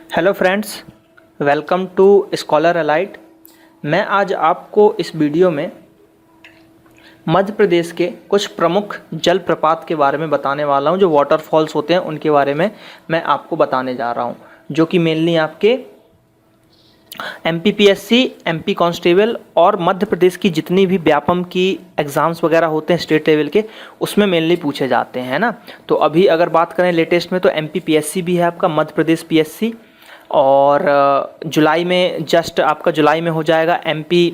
Hello friends, welcome to Scholar Alight. मैं आज आपको इस वीडियो में मध्य प्रदेश के कुछ प्रमुख जलप्रपात के बारे में बताने वाला हूं। जो वाटरफॉल्स होते हैं उनके बारे में मैं आपको बताने जा रहा हूं, जो कि मेनली आपके MPPSC, MP कांस्टेबल और मध्य प्रदेश की जितनी भी व्यापम की एग्ज़ाम्स वगैरह होते हैं स्टेट लेवल के, उसमें मेनली पूछे जाते हैं ना। तो अभी अगर बात करें लेटेस्ट में, तो MPPSC भी है आपका, मध्य प्रदेश PSC, और जुलाई में जस्ट आपका जुलाई में हो जाएगा MP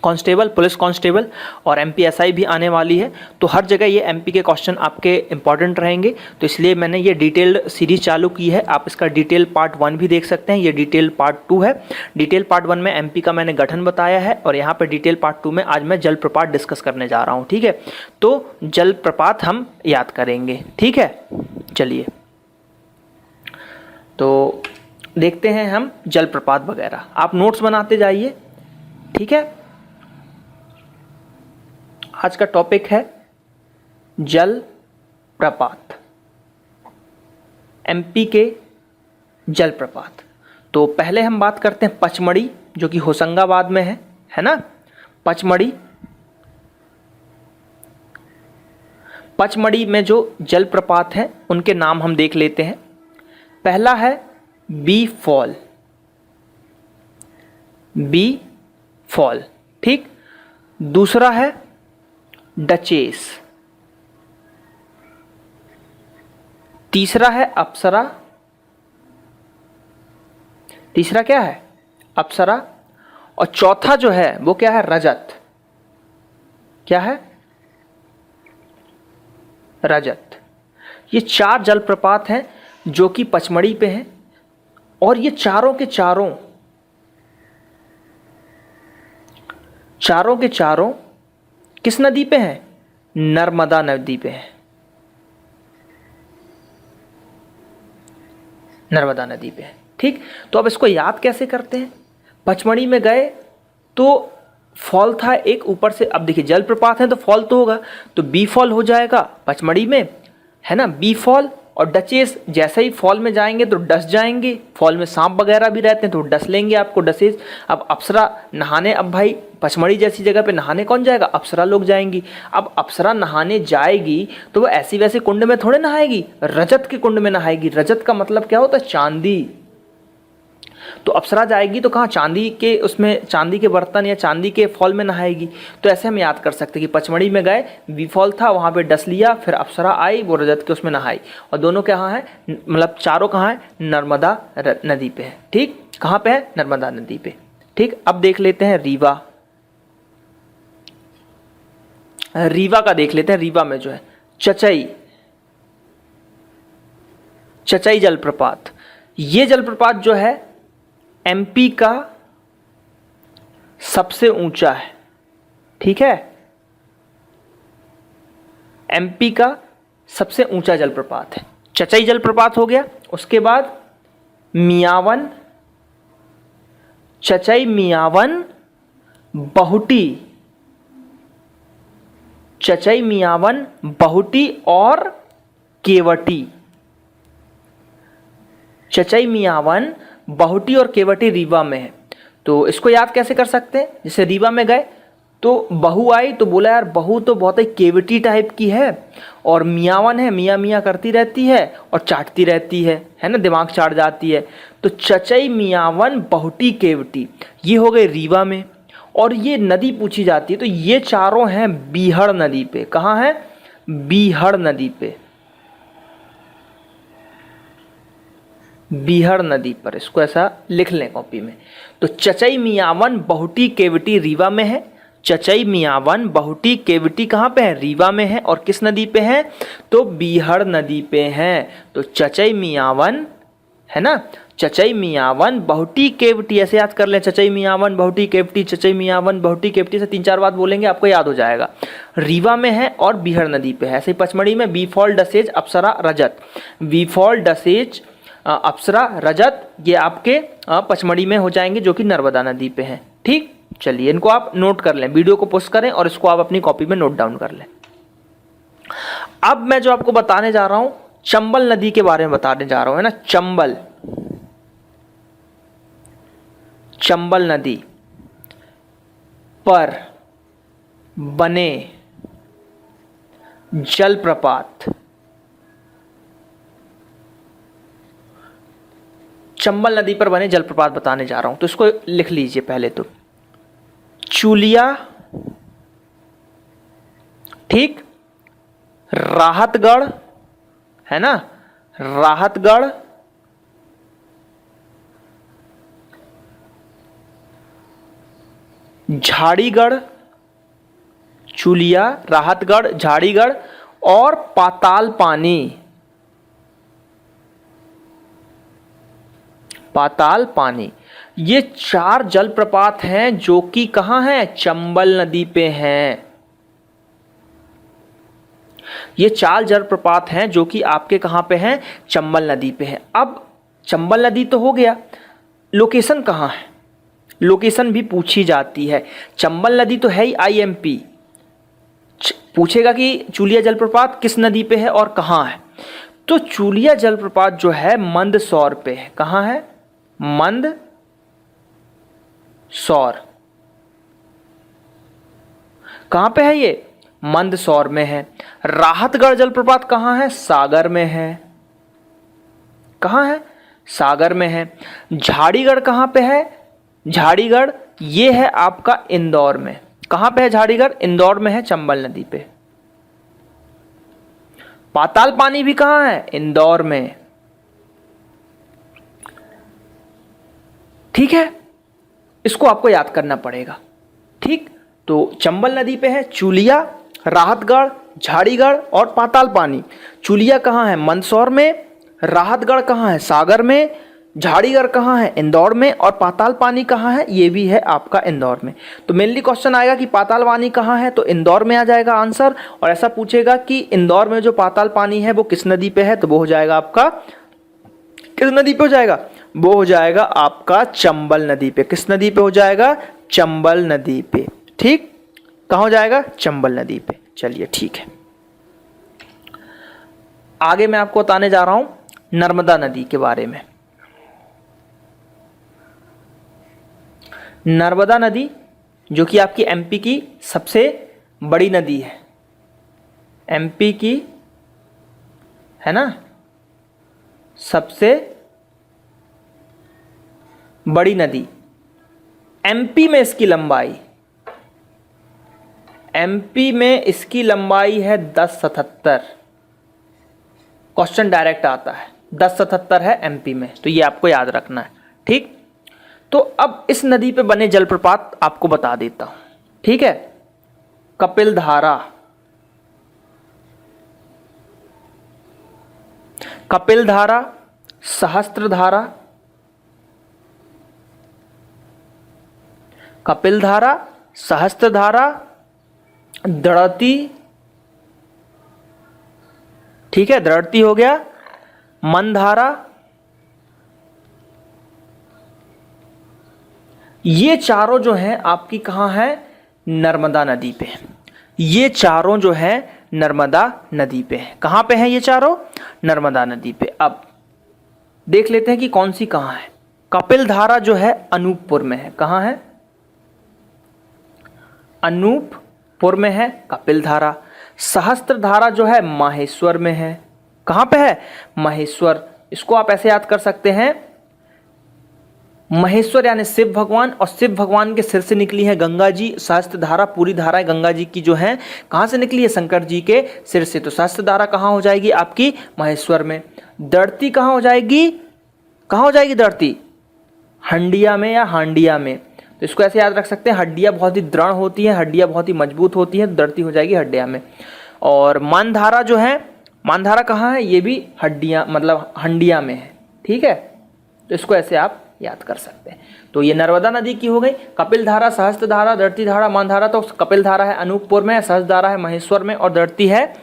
कांस्टेबल, पुलिस कांस्टेबल, और MPSI भी आने वाली है। तो हर जगह ये MP के क्वेश्चन आपके इंपॉर्टेंट रहेंगे, तो इसलिए मैंने ये डिटेल्ड सीरीज चालू की है। आप इसका डिटेल पार्ट 1 भी देख सकते हैं, ये डिटेल पार्ट 2 है। डिटेल पार्ट 1 में MP का मैंने गठन बताया है, और यहाँ पे डिटेल पार्ट 2 में आज मैं जलप्रपात डिस्कस करने जा रहा हूँ। ठीक है, तो जलप्रपात हम याद करेंगे। ठीक है, चलिए तो देखते हैं हम जलप्रपात वगैरह। आप नोट्स बनाते जाइए। ठीक है, आज का टॉपिक है जलप्रपात, MP के जलप्रपात। तो पहले हम बात करते हैं पचमढ़ी, जो कि होशंगाबाद में है ना। पचमढ़ी में जो जलप्रपात हैं उनके नाम हम देख लेते हैं। पहला है बी फॉल, ठीक। दूसरा है डचेस, तीसरा है अप्सरा, तीसरा क्या है? अप्सरा। और चौथा जो है वो क्या है? रजत। क्या है? रजत। ये 4 जलप्रपात हैं जो कि पचमढ़ी पे हैं, और ये चारों के चारों किस नदी पे हैं? नर्मदा नदी पे हैं। नर्मदा नदी पे है, ठीक। तो अब इसको याद कैसे करते हैं? पचमढ़ी में गए तो फॉल था एक ऊपर से, अब देखिए जलप्रपात है तो फॉल तो होगा, तो बी फॉल हो जाएगा पचमढ़ी में, है ना, बी फॉल। और डचेस, जैसे ही फॉल में जाएंगे तो डस जाएंगे, फॉल में सांप वगैरह भी रहते हैं तो डस लेंगे आपको, डसेस। अब अप्सरा नहाने, अब भाई पचमढ़ी जैसी जगह पे नहाने कौन जाएगा? अप्सरा लोग जाएंगी। अब अप्सरा नहाने जाएगी तो वो ऐसी वैसी कुंड में थोड़े नहाएगी, रजत के कुंड में नहाएगी। रजत का मतलब क्या होता है? चांदी। तो अप्सरा जाएगी तो कहाँ? चांदी के, उसमें चांदी के बर्तन या चांदी के फॉल में नहाएगी। तो ऐसे हम याद कर सकते हैं कि पचमढ़ी में गए, बी फॉल था, वहाँ पे डस लिया, फिर अप्सरा आई, वो रजत के उसमें नहाई। और दोनों कहाँ है? मतलब चारों कहाँ है? नर्मदा नदी पे है, ठीक। कहाँ पे है? नर्मदा नदी पे, ठीक। अब देख लेते हैं रीवा का देख लेते हैं। रीवा में जो है चचई जलप्रपात। ये जलप्रपात जो है MP का सबसे ऊंचा है, ठीक है। MP का सबसे ऊंचा जलप्रपात है। चचई जलप्रपात हो गया, उसके बाद मियावन, चचई मियावन बहुटी, चचई मियावन बहुटी और केवटी। चचई मियावन बहुटी और केवटी रीवा में है। तो इसको याद कैसे कर सकते हैं? जैसे रीवा में गए तो बहू आई तो बोला यार बहू तो बहुत ही केवटी टाइप की है, और मियावन है, मियाँ मियाँ करती रहती है और चाटती रहती है ना, दिमाग चाट जाती है। तो चचई मियावन बहुटी केवटी, ये हो गए रीवा में। और ये नदी पूछी जाती है तो ये चारों हैं बीहड़ नदी पे। कहाँ है? बीहड़ नदी पे, बीहड़ नदी पर। इसको ऐसा लिख लें कॉपी में। तो चचई मियावन बहुटी केवटी रीवा में है। चचई मियावन बहुटी केवटी कहाँ पे है? रीवा में है। और किस नदी पे है? तो बीहड़ नदी पे है। तो चचई मियावन, है ना, चचई मियावन बहुटी केवटी, ऐसे याद कर लें। चचई मियावन बहुटी केवटी, चचई मियावन बहुटी केवटी से 3-4 बात बोलेंगे, आपको याद हो जाएगा। रीवा में है और बीहड़ नदी पे है। ऐसे ही पचमढ़ी में बी फॉल, डसेज, अप्सरा, रजत। बी फॉल, डसेज, अप्सरा, रजत, ये आपके पचमढ़ी में हो जाएंगे, जो कि नर्मदा नदी पे हैं, ठीक। चलिए इनको आप नोट कर लें, वीडियो को पॉज करें और इसको आप अपनी कॉपी में नोट डाउन कर लें। अब मैं जो आपको बताने जा रहा हूं चंबल नदी के बारे में बताने जा रहा हूं, है ना। चंबल नदी पर बने जलप्रपात, चंबल नदी पर बने जलप्रपात बताने जा रहा हूं, तो इसको लिख लीजिए पहले तो। चूलिया, ठीक, राहतगढ़, है ना, राहतगढ़, झाड़ीगढ़, चूलिया, राहतगढ़, झाड़ीगढ़ और पाताल पानी। पाताल पानी, ये 4 जलप्रपात हैं जो कि कहां हैं, चंबल नदी पे हैं। ये 4 जलप्रपात हैं जो कि आपके कहां पे हैं, चंबल नदी पे हैं। अब चंबल नदी तो हो गया, लोकेशन कहां है, लोकेशन भी पूछी जाती है। चंबल नदी तो है ही IMP, पूछेगा कि चूलिया जलप्रपात किस नदी पे है और कहां है। तो चूलिया जलप्रपात जो है मंदसौर पे है। कहां है, मंदसौर। कहां पे है ये, मंदसौर में है। राहतगढ़ जलप्रपात कहां है, सागर में है। कहां है, सागर में है। झाड़ीगढ़ कहां पे है, झाड़ीगढ़ ये है आपका इंदौर में। कहां पे है झाड़ीगढ़, इंदौर में है, चंबल नदी पे। पाताल पानी भी कहां है, इंदौर में। ठीक है, इसको आपको याद करना पड़ेगा। ठीक, तो चंबल नदी पे है चूलिया, राहतगढ़, झाड़ीगढ़ और पाताल पानी। चूलिया कहां है, मंदसौर में। राहतगढ़ कहां है, सागर में। झाड़ीगढ़ कहां है, इंदौर में। और पाताल पानी कहां है, ये भी है आपका इंदौर में। तो मेनली क्वेश्चन आएगा कि पाताल पानी कहां है, तो इंदौर में आ जाएगा आंसर। और ऐसा पूछेगा कि इंदौर में जो पाताल पानी है वो किस नदी पे है, तो वो हो जाएगा आपका, किस नदी पे हो जाएगा, वो हो जाएगा आपका चंबल नदी पे। किस नदी पे हो जाएगा, चंबल नदी पे। ठीक, कहां हो जाएगा, चंबल नदी पे। चलिए ठीक है, आगे मैं आपको बताने जा रहा हूं नर्मदा नदी के बारे में। नर्मदा नदी जो कि आपकी MP की सबसे बड़ी नदी है, MP की, है ना, सबसे बड़ी नदी। MP में इसकी लंबाई, MP में इसकी लंबाई है 1077। क्वेश्चन डायरेक्ट आता है, 1077 है MP में, तो ये आपको याद रखना है। ठीक, तो अब इस नदी पे बने जलप्रपात आपको बता देता हूं। ठीक है, कपिलधारा, कपिलधारा, सहस्त्रधारा, कपिलधारा, सहस्त्रधारा, दृढ़ती, ठीक है, दृढ़ती हो गया, मनधारा, ये चारों जो हैं आपकी कहां है, नर्मदा नदी पे। ये चारों जो है नर्मदा नदी पे है। कहां पे है ये चारों, नर्मदा नदी पे। अब देख लेते हैं कि कौन सी कहां है। कपिलधारा जो है अनूपपुर में है। कहां है, अनूपपुर में है कपिलधारा। सहस्त्रधारा जो है माहेश्वर में है। कहां पे है, महेश्वर। इसको आप ऐसे याद कर सकते हैं, महेश्वर यानी शिव भगवान, और शिव भगवान के सिर से निकली है गंगा जी। सहस्त्रधारा पूरी धाराएं गंगा जी की जो है कहां से निकली है, शंकर जी के सिर से। तो सहस्त्रधारा कहां हो जाएगी आपकी, महेश्वर में। दृढ़ती कहां हो जाएगी, कहां हो जाएगी दृढ़ती, हंडिया में या हांडिया में। तो इसको ऐसे याद रख सकते हैं, हड्डियां बहुत ही दृढ़ होती हैं, हड्डियां बहुत ही मजबूत होती हैं, दृढ़ती हो जाएगी हड्डिया में। और मानधारा जो है, मानधारा कहाँ है, ये भी हड्डियां मतलब हंडिया में है। ठीक है, तो इसको ऐसे आप याद कर सकते हैं। तो ये नर्मदा नदी की हो गई। कपिलधारा, सहस्त्रधारा, दृढ़ती धारा, मानधारा। तो कपिलधारा है अनूपपुर में, सहस्त्रधारा है महेश्वर में, और दृढ़ती है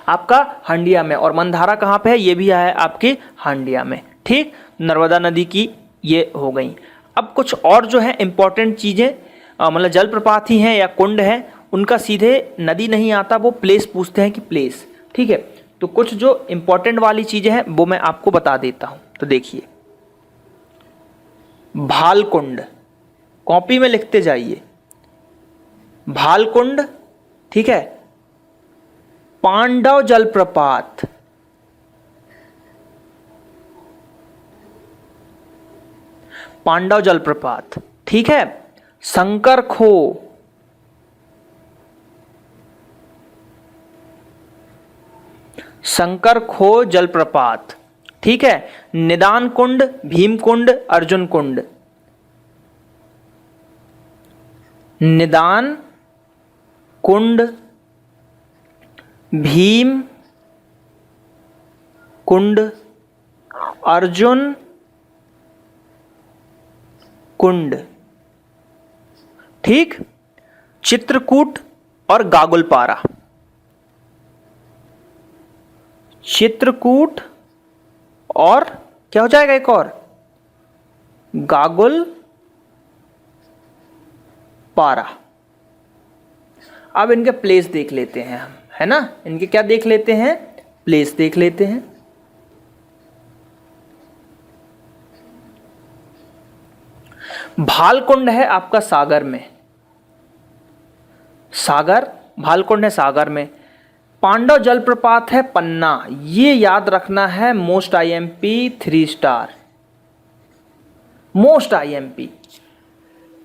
आपका हंडिया में। और मनधारा कहाँ पे है, ये भी है आपकी हंडिया में। ठीक, नर्मदा नदी की ये हो गई। अब कुछ और जो है इंपॉर्टेंट चीज़ें, मतलब जलप्रपात ही हैं या कुंड हैं, उनका सीधे नदी नहीं आता, वो प्लेस पूछते हैं कि प्लेस। ठीक है, तो कुछ जो इंपॉर्टेंट वाली चीजें हैं वो मैं आपको बता देता हूं। तो देखिए, भालकुंड, कॉपी में लिखते जाइए, भालकुंड, ठीक है। पांडव जलप्रपात, पांडव जलप्रपात, ठीक है। शंकर खो, शंकर खो जलप्रपात, ठीक है। निदान कुंड, भीम कुंड, अर्जुन कुंड, निदान कुंड, भीम कुंड, अर्जुन कुंड, ठीक। चित्रकूट और गागुलपारा, चित्रकूट और क्या हो जाएगा एक और, गागुल पारा। अब इनके प्लेस देख लेते हैं हम, है ना। इनके क्या देख लेते हैं, प्लेस देख लेते हैं। भालकुंड है आपका सागर में, सागर, भालकुंड है सागर में। पांडव जलप्रपात है पन्ना, ये याद रखना है, most IMP 3 star, most IMP.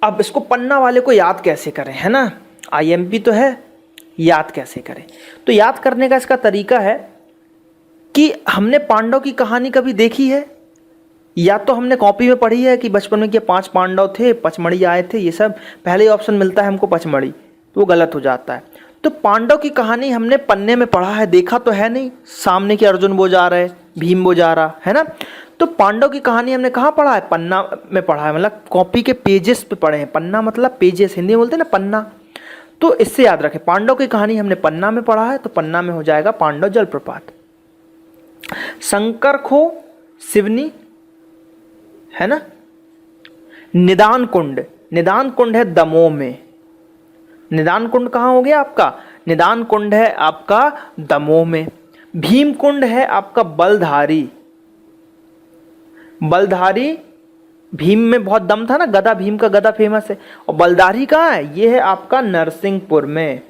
अब इसको पन्ना वाले को याद कैसे करें, है ना, आईएमपी तो है, याद कैसे करें। तो याद करने का इसका तरीका है कि हमने पांडव की कहानी कभी देखी है, या तो हमने कॉपी में पढ़ी है कि बचपन में कि 5 पांडव थे, पचमढ़ी आए थे, ये सब पहले ही ऑप्शन मिलता है हमको पचमढ़ी, तो वो गलत हो जाता है। तो पांडव की कहानी हमने पन्ने में पढ़ा है, देखा तो है नहीं, सामने कि अर्जुन वो जा रहे, भीम वो जा रहा है ना। तो पांडव की कहानी हमने कहाँ पढ़ा है, पन्ना में पढ़ा है, मतलब कॉपी के पेजेस पे पढ़े हैं। पन्ना मतलब पेजेस, हिंदी में बोलते हैं ना पन्ना। तो इससे याद रखें, पांडव की कहानी हमने पन्ना में पढ़ा है, तो पन्ना में हो जाएगा पांडव जलप्रपात। शंकर खो सिवनी, है ना। निदान कुंड, निदान कुंड है दमोह में, निदान कुंड कहाँ हो गया आपका, निदान कुंड है आपका दमोह में। भीम कुंड है आपका बलधारी, बलधारी, भीम में बहुत दम था ना, गदा, भीम का गदा फेमस है। और बलधारी कहाँ है, ये है आपका नरसिंहपुर में,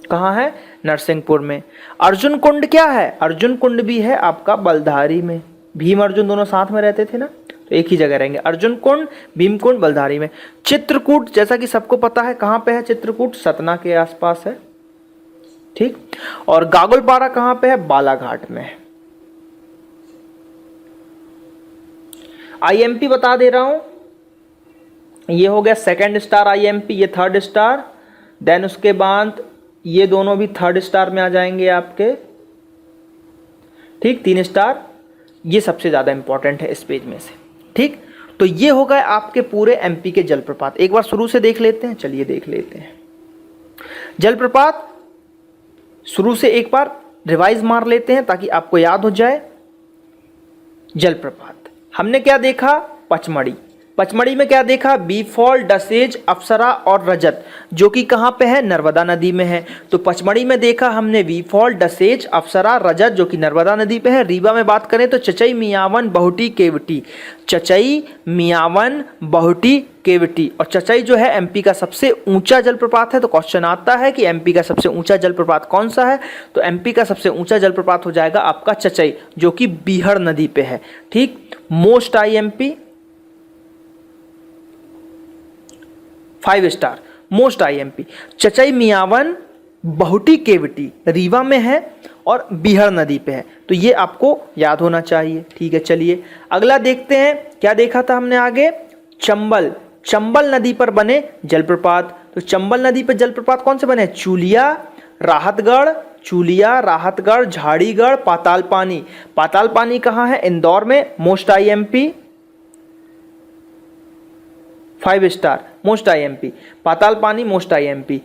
कहाँ है, नरसिंहपुर में। अर्जुन कुंड क्या है, अर्जुन कुंड भी है आपका बलधारी में, भीम अर्जुन दोनों साथ में रहते थे ना, तो एक ही जगह रहेंगे, अर्जुन कुंड, भीम कुंड, बलधारी में। चित्रकूट, जैसा कि सबको पता है कहाँ पे है चित्रकूट, सतना के आसपास है, ठीक। और गागुलपारा कहाँ पे है, बालाघाट में। आईएमपी बता दे रहा हूं, ये हो गया 2nd स्टार आईएमपी, ये 3rd स्टार, देन उसके बाद ये दोनों भी 3rd स्टार में आ जाएंगे आपके, ठीक। 3 स्टार, ये सबसे ज्यादा इंपॉर्टेंट है इस पेज में से, ठीक। तो ये हो गए आपके पूरे एमपी के जलप्रपात। एक बार शुरू से देख लेते हैं, चलिए देख लेते हैं जलप्रपात शुरू से, एक बार रिवाइज मार लेते हैं ताकि आपको याद हो जाए। जलप्रपात हमने क्या देखा, पचमढ़ी, पचमढ़ी में क्या देखा, बी फॉल, डसेज, अप्सरा और रजत, जो कि कहाँ पे है, नर्मदा नदी में है। तो पचमढ़ी में देखा हमने वी फॉल, डसेज, अप्सरा, रजत, जो कि नर्मदा नदी पे है। रीवा में बात करें तो चचई, मियावन, बहुटी, केवटी, चचई, मियावन, बहुटी, केवटी। और चचई जो है एमपी का सबसे ऊंचा जलप्रपात है। तो क्वेश्चन आता है कि एमपी का सबसे ऊंचा जलप्रपात कौन सा है, तो एमपी का सबसे ऊंचा जलप्रपात हो जाएगा आपका चचई, जो कि बीहड़ नदी पे है, ठीक। Most IMP 5 star, most IMP Chachai, Miyawan, Bahuti, Keoti, Rewa में है और बीहड़ नदी पे है। तो ये आपको याद होना चाहिए, ठीक है। चलिए अगला देखते हैं, क्या देखा था हमने आगे, चंबल, चंबल नदी पर बने जलप्रपात। तो चंबल नदी पर जलप्रपात कौन से बने, चूलिया, राहतगढ़, चूलिया, राहतगढ़, झाड़ीगढ़, पाताल पानी। पाताल पानी कहाँ है, इंदौर में, most IMP 5 star, most IMP, Patalpani most IMP,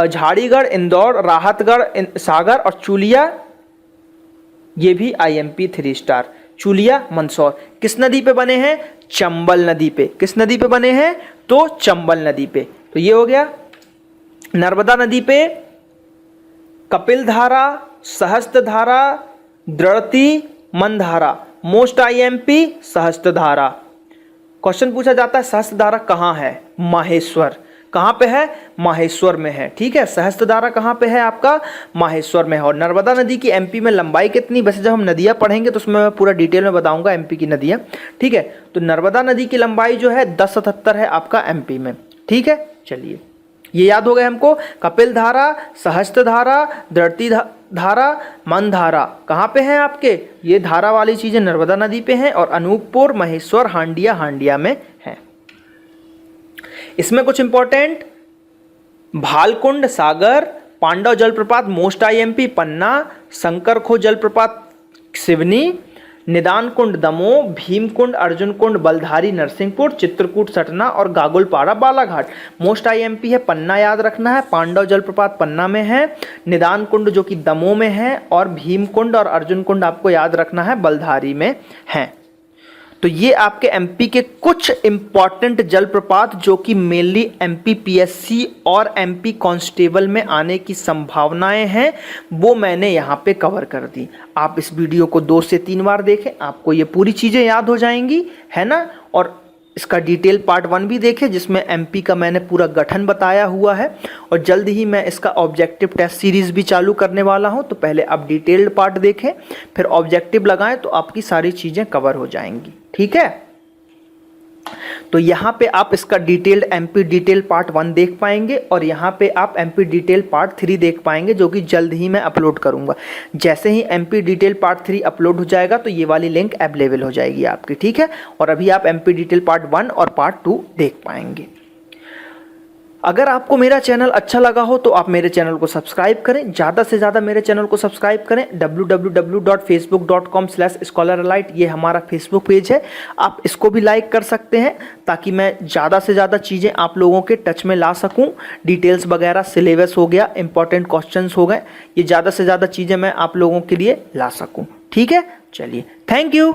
Jhadigarh, Indore, Rahatgarh, Sagar और चूलिया, ये भी आईएमपी 3 स्टार। चूलिया, मंदसौर किस नदी पे बने हैं, चंबल नदी पे। किस नदी पे बने हैं, तो चंबल नदी पे। तो ये हो गया नर्मदा नदी पे कपिल धारा, सहस्त्र धारा, द्रढ़ती, मंधारा। मोस्ट आईएमपी सहस्त्र धारा। क्वेश्चन पूछा जाता है सहस्त्र धारा कहाँ है? माहेश्वर। कहाँ पे है? माहेश्वर में है। ठीक है, सहस्त्र धारा कहाँ पे है आपका? माहेश्वर में है। और नर्मदा नदी की एमपी में लंबाई कितनी? वैसे जब हम नदियाँ पढ़ेंगे तो उसमें मैं पूरा डिटेल में बताऊंगा एमपी की नदियाँ। ठीक है, तो नर्मदा नदी की लंबाई जो है 1077 है आपका एमपी में। ठीक है, चलिए ये याद हो गए हमको। कपिल धारा, सहस्त्र धारा, द्रढ़ती धारा, मंधारा कहाँ पे हैं आपके? ये धारा वाली चीजें नर्मदा नदी पे हैं और अनूपपुर, महेश्वर, हांडिया में हैं। इसमें कुछ इंपॉर्टेंट, भालकुंड सागर, पांडव जलप्रपात मोस्ट आईएमपी पन्ना, शंकरखो जलप्रपात सिवनी, निदान कुंड दमोह, भीमकुंड अर्जुन कुंड बलधारी नरसिंहपुर, चित्रकूट सटना और गागुलपाड़ा बालाघाट। मोस्ट आईएमपी है पन्ना, याद रखना है। पांडव जलप्रपात पन्ना में है, निदान कुंड जो कि दमोह में है, और भीमकुंड और अर्जुन कुंड आपको याद रखना है बलधारी में है। तो ये आपके एमपी के कुछ इंपॉर्टेंट जलप्रपात जो कि मेनली एमपी पीएससी और एमपी कांस्टेबल में आने की संभावनाएं हैं, वो मैंने यहाँ पे कवर कर दी। आप इस वीडियो को 2 से 3 बार देखें, आपको ये पूरी चीज़ें याद हो जाएंगी, है ना। और इसका डिटेल पार्ट 1 भी देखें जिसमें एमपी का मैंने पूरा गठन बताया हुआ है। और जल्द ही मैं इसका ऑब्जेक्टिव टेस्ट सीरीज़ भी चालू करने वाला हूं, तो पहले आप डिटेल्ड पार्ट देखें, फिर ऑब्जेक्टिव लगाएं, तो आपकी सारी चीज़ें कवर हो जाएंगी। ठीक है, तो यहाँ पे आप इसका डिटेल्ड एमपी डिटेल पार्ट 1 देख पाएंगे और यहाँ पे आप एमपी डिटेल पार्ट 3 देख पाएंगे, जो कि जल्द ही मैं अपलोड करूँगा। जैसे ही एमपी डिटेल पार्ट 3 अपलोड हो जाएगा तो ये वाली लिंक अवेलेबल हो जाएगी आपकी। ठीक है, और अभी आप एमपी डिटेल पार्ट 1 और पार्ट 2 देख पाएंगे। अगर आपको मेरा चैनल अच्छा लगा हो तो आप मेरे चैनल को सब्सक्राइब करें, ज़्यादा से ज़्यादा मेरे चैनल को सब्सक्राइब करें। www.facebook.com/scholaralite ये हमारा फेसबुक पेज है, आप इसको भी लाइक कर सकते हैं ताकि मैं ज़्यादा से ज़्यादा चीज़ें आप लोगों के टच में ला सकूं। डिटेल्स वगैरह, सिलेबस हो गया, इंपॉर्टेंट क्वेश्चंस हो गए, ये ज़्यादा से ज़्यादा चीज़ें मैं आप लोगों के लिए ला सकूँ। ठीक है, चलिए, थैंक यू।